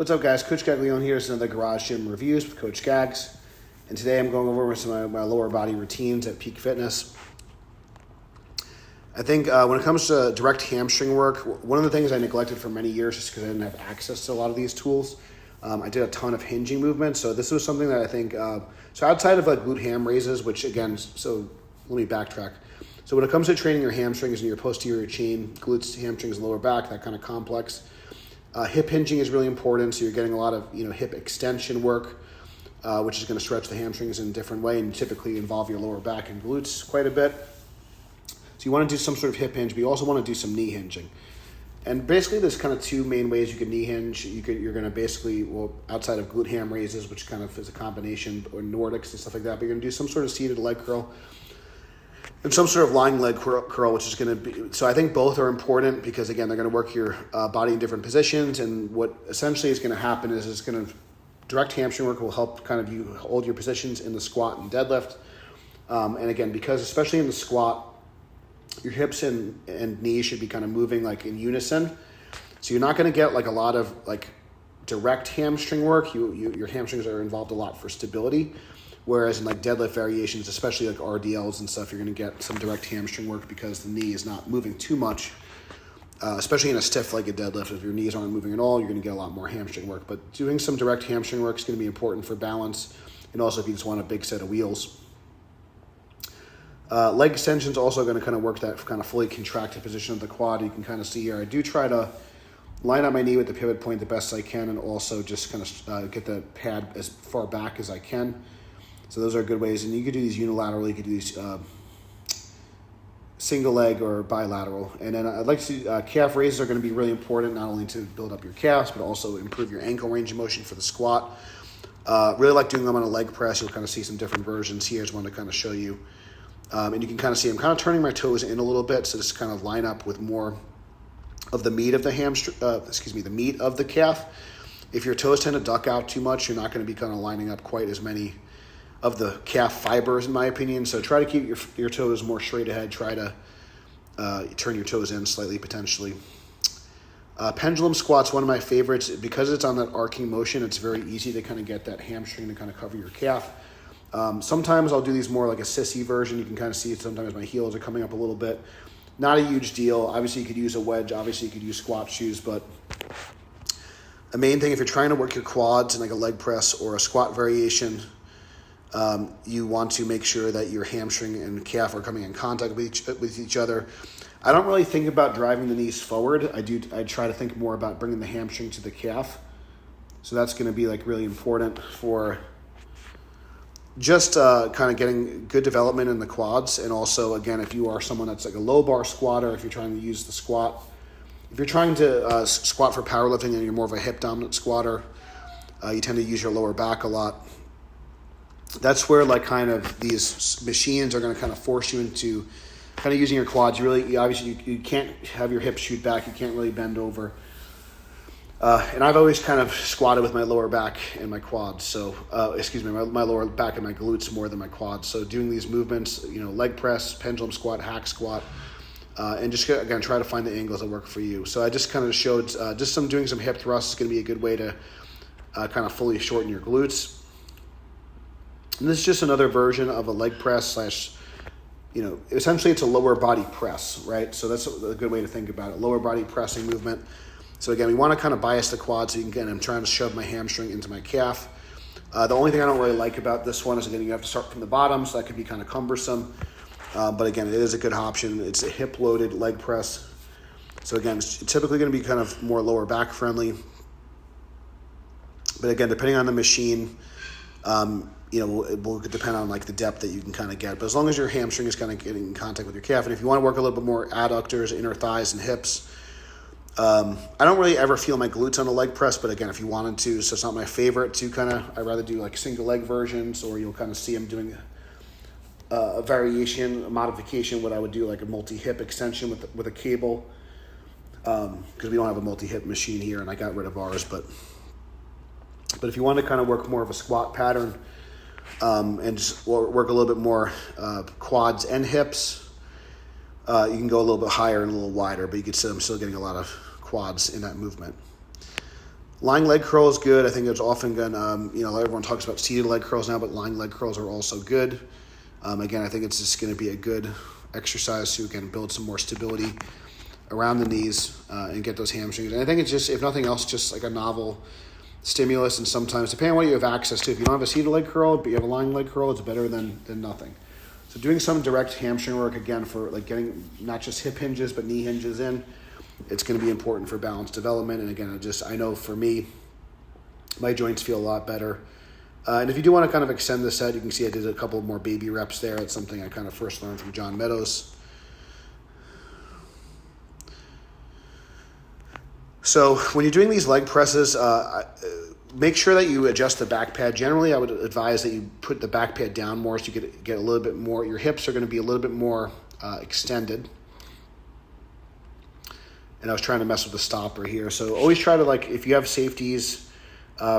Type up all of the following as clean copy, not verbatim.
What's up, guys? Coach Gaglione here. It's another Garage Gym Reviews with Coach Gags. And today I'm going over some of my lower body routines at Peak Fitness. I think when it comes to direct hamstring work, one of the things I neglected for many years just because I didn't have access to a lot of these tools, I did a ton of hinging movements. So this was something that I think, so outside of like glute ham raises, which again, so let me backtrack. So when it comes to training your hamstrings and your posterior chain, glutes, hamstrings, lower back, that kind of complex, hip hinging is really important. So you're getting a lot of hip extension work, which is going to stretch the hamstrings in a different way and typically involve your lower back and glutes quite a bit. So you want to do some sort of hip hinge, but you also want to do some knee hinging. And basically there's kind of two main ways you can knee hinge. You're going to basically, outside of glute ham raises, which kind of is a combination, or Nordics and stuff like that, but you're going to do some sort of seated leg curl and some sort of lying leg curl, which is going to be, so I think both are important because again, they're going to work your body in different positions. And what essentially is going to happen is it's going to, direct hamstring work will help kind of you hold your positions in the squat and deadlift. And again, because especially in the squat, your hips and knees should be kind of moving like in unison. So you're not going to get like a lot of like direct hamstring work. Your hamstrings are involved a lot for stability. Whereas in like deadlift variations, especially like RDLs and stuff, you're going to get some direct hamstring work because the knee is not moving too much. Especially in a stiff-legged deadlift, if your knees aren't moving at all, you're going to get a lot more hamstring work. But doing some direct hamstring work is going to be important for balance, and also if you just want a big set of wheels. Leg extensions also going to kind of work that kind of fully contracted position of the quad. You can kind of see here, I do try to line up my knee with the pivot point the best I can, and also just kind of get the pad as far back as I can. So those are good ways, and you could do these unilaterally. You could do these single leg or bilateral. And then I'd like to see calf raises are going to be really important, not only to build up your calves, but also improve your ankle range of motion for the squat. Really like doing them on a leg press. You'll kind of see some different versions here. I just wanted to kind of show you. And you can kind of see I'm kind of turning my toes in a little bit, so just kind of line up with more of the meat of the the meat of the calf. If your toes tend to duck out too much, you're not going to be kind of lining up quite as many of the calf fibers, in my opinion. So try to keep your toes more straight ahead. Try to turn your toes in slightly, potentially. Pendulum squat's one of my favorites. Because it's on that arcing motion, it's very easy to kind of get that hamstring to kind of cover your calf. Sometimes I'll do these more like a sissy version. You can kind of see it. Sometimes my heels are coming up a little bit. Not a huge deal. Obviously, you could use a wedge. Obviously, you could use squat shoes. But the main thing, if you're trying to work your quads in like a leg press or a squat variation, you want to make sure that your hamstring and calf are coming in contact with each other. I don't really think about driving the knees forward. I try to think more about bringing the hamstring to the calf. So that's going to be like really important for just kind of getting good development in the quads. And also, again, if you are someone that's like a low bar squatter, if you're trying to use the squat, if you're trying to squat for powerlifting and you're more of a hip dominant squatter, you tend to use your lower back a lot. That's where like kind of these machines are going to kind of force you into kind of using your quads. You can't have your hips shoot back. You can't really bend over. And I've always kind of squatted with my lower back and my quads. So, my lower back and my glutes more than my quads. So doing these movements, leg press, pendulum squat, hack squat, and just again, try to find the angles that work for you. So I just kind of showed doing some hip thrusts is going to be a good way to kind of fully shorten your glutes. And this is just another version of a leg press / essentially it's a lower body press, right? So that's a good way to think about it. Lower body pressing movement. So again, we want to kind of bias the quad. So I'm trying to shove my hamstring into my calf. The only thing I don't really like about this one is, again, you have to start from the bottom, so that could be kind of cumbersome. But again, it is a good option. It's a hip loaded leg press. So again, it's typically going to be kind of more lower back friendly. But again, depending on the machine, it will depend on like the depth that you can kind of get. But as long as your hamstring is kind of getting in contact with your calf, and if you want to work a little bit more adductors, inner thighs, and hips, I don't really ever feel my glutes on a leg press. But again, if you wanted to, so it's not my favorite to I'd rather do like single leg versions, or you'll kind of see them doing a variation, a modification, what I would do like a multi-hip extension with a cable, because we don't have a multi-hip machine here, and I got rid of ours. But if you want to kind of work more of a squat pattern, and just work a little bit more quads and hips, you can go a little bit higher and a little wider, but I'm still getting a lot of quads in that movement. Lying leg curl is good. I think it's often going everyone talks about seated leg curls now, but lying leg curls are also good. Again, I think it's just going to be a good exercise to, again, build some more stability around the knees and get those hamstrings. And I think it's just, if nothing else, just like a novel stimulus. And sometimes, depending on what you have access to, if you don't have a seated leg curl, but you have a lying leg curl, it's better than nothing. So doing some direct hamstring work, again, for like getting not just hip hinges, but knee hinges in, it's going to be important for balance development. And again, I know for me, my joints feel a lot better. And if you do want to kind of extend the set, you can see I did a couple more baby reps there. It's something I kind of first learned from John Meadows. So when you're doing these leg presses, make sure that you adjust the back pad. Generally, I would advise that you put the back pad down more so you get a little bit more. Your hips are going to be a little bit more extended. And I was trying to mess with the stopper here. So always try to, like, if you have safeties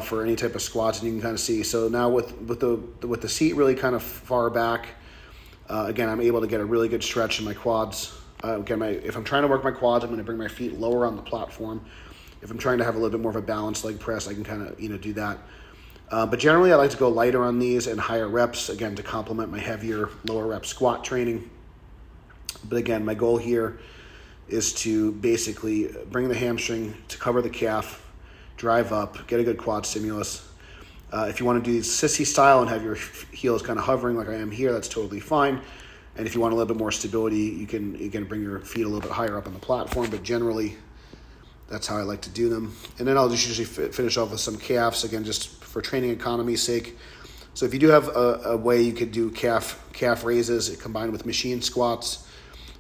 for any type of squats, and you can kind of see. So now with the seat really kind of far back, again, I'm able to get a really good stretch in my quads. If I'm trying to work my quads, I'm going to bring my feet lower on the platform. If I'm trying to have a little bit more of a balanced leg press, I can kind of do that. But generally, I like to go lighter on these and higher reps, again, to complement my heavier lower rep squat training. But again, my goal here is to basically bring the hamstring to cover the calf, drive up, get a good quad stimulus. If you want to do sissy style and have your heels kind of hovering like I am here, that's totally fine. And if you want a little bit more stability, you can bring your feet a little bit higher up on the platform. But generally, that's how I like to do them. And then I'll just usually finish off with some calves, again, just for training economy's sake. So if you do have a way you could do calf raises combined with machine squats,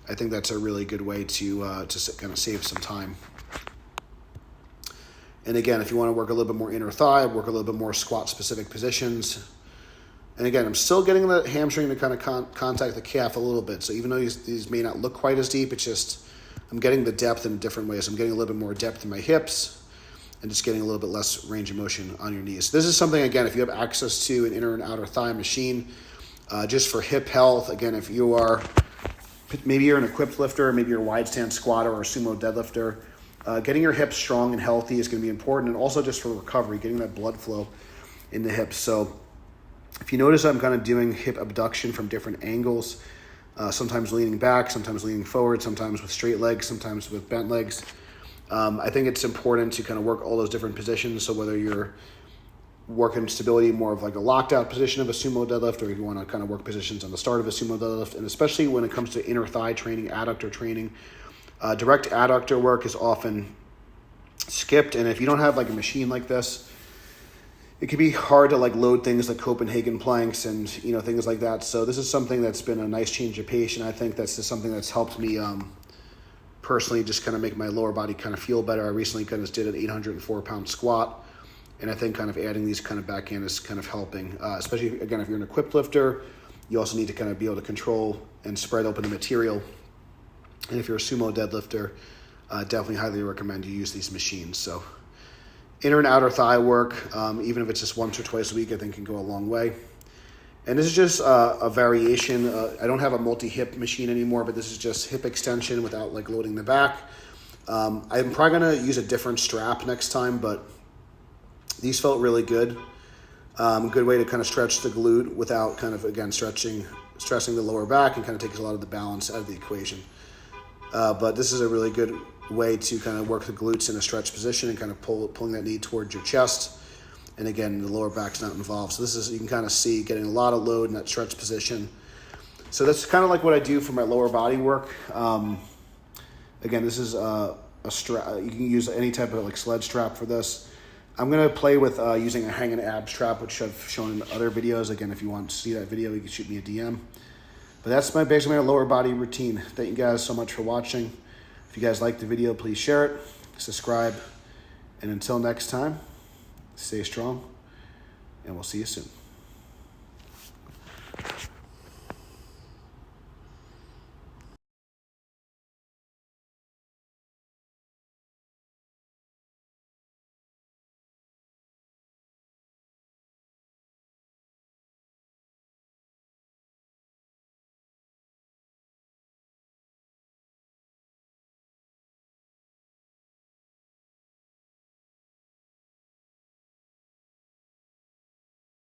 I think that's a really good way to kind of save some time. And again, if you want to work a little bit more inner thigh, work a little bit more squat-specific positions. And again, I'm still getting the hamstring to kind of contact the calf a little bit. So even though these may not look quite as deep, it's just I'm getting the depth in different ways. I'm getting a little bit more depth in my hips and just getting a little bit less range of motion on your knees. This is something, again, if you have access to an inner and outer thigh machine, just for hip health, again, if you are, maybe you're an equipped lifter, maybe you're a wide stance squatter or a sumo deadlifter, getting your hips strong and healthy is going to be important, and also just for recovery, getting that blood flow in the hips. So if you notice, I'm kind of doing hip abduction from different angles, sometimes leaning back, sometimes leaning forward, sometimes with straight legs, sometimes with bent legs. I think it's important to kind of work all those different positions. So whether you're working stability more of like a locked out position of a sumo deadlift, or if you want to kind of work positions on the start of a sumo deadlift, and especially when it comes to inner thigh training, adductor training, direct adductor work is often skipped. And if you don't have like a machine like this, it can be hard to like load things like Copenhagen planks and things like that. So this is something that's been a nice change of pace, and I think that's just something that's helped me personally just kind of make my lower body kind of feel better. I recently kind of did an 804-pound squat, and I think kind of adding these kind of back in is kind of helping, especially, again, if you're an equipped lifter. You also need to kind of be able to control and spread open the material. And if you're a sumo deadlifter, definitely highly recommend you use these machines. So inner and outer thigh work, even if it's just once or twice a week, I think can go a long way. And this is just a variation. I don't have a multi-hip machine anymore, but this is just hip extension without like loading the back. I'm probably going to use a different strap next time, but these felt really good. Good way to kind of stretch the glute without kind of, again, stressing the lower back, and kind of takes a lot of the balance out of the equation. But this is a really good way to kind of work the glutes in a stretch position and kind of pulling that knee towards your chest. And again, the lower back's not involved. So this is, you can kind of see, getting a lot of load in that stretch position. So that's kind of like what I do for my lower body work. Again, this is a strap. You can use any type of like sled strap for this. I'm going to play with using a hanging ab strap, which I've shown in other videos. Again, if you want to see that video, you can shoot me a DM. But that's basically my lower body routine. Thank you guys so much for watching. If you guys liked the video, please share it, subscribe, and until next time, stay strong, and we'll see you soon.